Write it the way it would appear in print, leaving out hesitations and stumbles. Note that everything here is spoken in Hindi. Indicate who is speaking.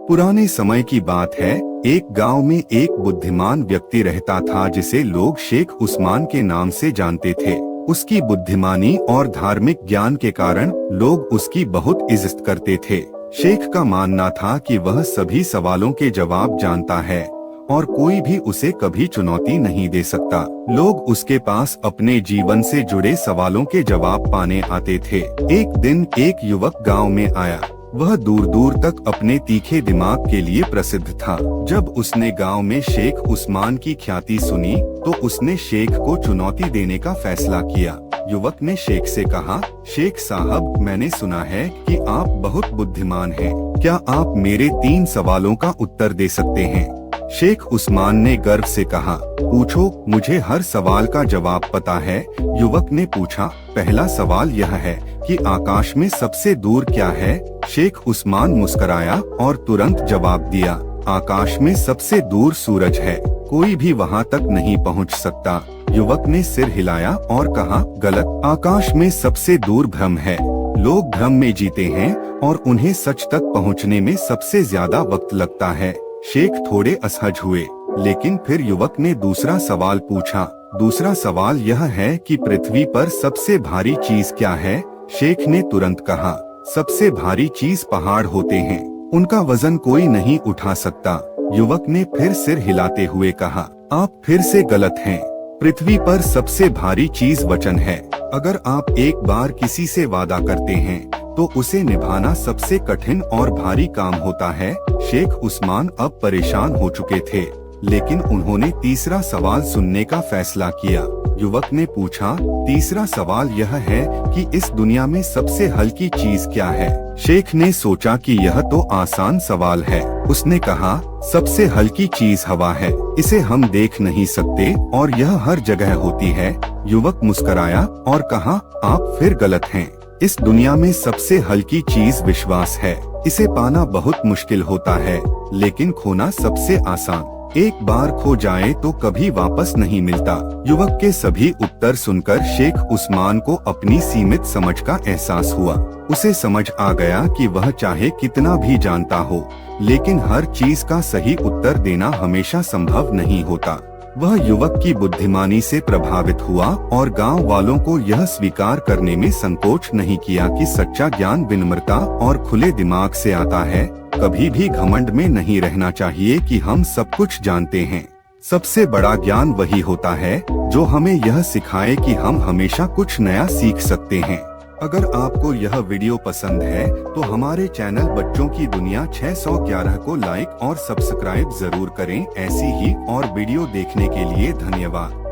Speaker 1: पुराने समय की बात है। एक गांव में एक बुद्धिमान व्यक्ति रहता था जिसे लोग शेख उस्मान के नाम से जानते थे। उसकी बुद्धिमानी और धार्मिक ज्ञान के कारण लोग उसकी बहुत इज्जत करते थे। शेख का मानना था कि वह सभी सवालों के जवाब जानता है और कोई भी उसे कभी चुनौती नहीं दे सकता। लोग उसके पास अपने जीवन से जुड़े सवालों के जवाब पाने आते थे। एक दिन एक युवक गांव में आया। वह दूर दूर तक अपने तीखे दिमाग के लिए प्रसिद्ध था। जब उसने गांव में शेख उस्मान की ख्याति सुनी तो उसने शेख को चुनौती देने का फैसला किया। युवक ने शेख से कहा, शेख साहब, मैंने सुना है कि आप बहुत बुद्धिमान हैं। क्या आप मेरे 3 सवालों का उत्तर दे सकते हैं? शेख उस्मान ने गर्व से कहा, पूछो, मुझे हर सवाल का जवाब पता है। युवक ने पूछा, पहला सवाल यह है कि आकाश में सबसे दूर क्या है? शेख उस्मान मुस्कुराया और तुरंत जवाब दिया, आकाश में सबसे दूर सूरज है, कोई भी वहां तक नहीं पहुंच सकता। युवक ने सिर हिलाया और कहा, गलत, आकाश में सबसे दूर भ्रम है। लोग भ्रम में जीते हैं और उन्हें सच तक पहुंचने में सबसे ज्यादा वक्त लगता है। शेख थोड़े असहज हुए, लेकिन फिर युवक ने दूसरा सवाल पूछा। दूसरा सवाल यह है कि पृथ्वी पर सबसे भारी चीज क्या है? शेख ने तुरंत कहा, सबसे भारी चीज पहाड़ होते हैं, उनका वजन कोई नहीं उठा सकता। युवक ने फिर सिर हिलाते हुए कहा, आप फिर से गलत हैं। पृथ्वी पर सबसे भारी चीज वचन है। अगर आप एक बार किसी से वादा करते हैं तो उसे निभाना सबसे कठिन और भारी काम होता है। शेख उस्मान अब परेशान हो चुके थे, लेकिन उन्होंने तीसरा सवाल सुनने का फैसला किया। युवक ने पूछा, तीसरा सवाल यह है कि इस दुनिया में सबसे हल्की चीज क्या है? शेख ने सोचा कि यह तो आसान सवाल है। उसने कहा, सबसे हल्की चीज हवा है, इसे हम देख नहीं सकते और यह हर जगह होती है। युवक मुस्कुराया और कहा, आप फिर गलत हैं। इस दुनिया में सबसे हल्की चीज विश्वास है, इसे पाना बहुत मुश्किल होता है, लेकिन खोना सबसे आसान। एक बार खो जाए तो कभी वापस नहीं मिलता। युवक के सभी उत्तर सुनकर शेख उस्मान को अपनी सीमित समझ का एहसास हुआ। उसे समझ आ गया कि वह चाहे कितना भी जानता हो, लेकिन हर चीज का सही उत्तर देना हमेशा संभव नहीं होता। वह युवक की बुद्धिमानी से प्रभावित हुआ और गांव वालों को यह स्वीकार करने में संकोच नहीं किया कि सच्चा ज्ञान विनम्रता और खुले दिमाग से आता है। कभी भी घमंड में नहीं रहना चाहिए कि हम सब कुछ जानते हैं। सबसे बड़ा ज्ञान वही होता है जो हमें यह सिखाए कि हम हमेशा कुछ नया सीख सकते हैं। अगर आपको यह वीडियो पसंद है तो हमारे चैनल बच्चों की दुनिया 611 को लाइक और सब्सक्राइब जरूर करें। ऐसी ही और वीडियो देखने के लिए धन्यवाद।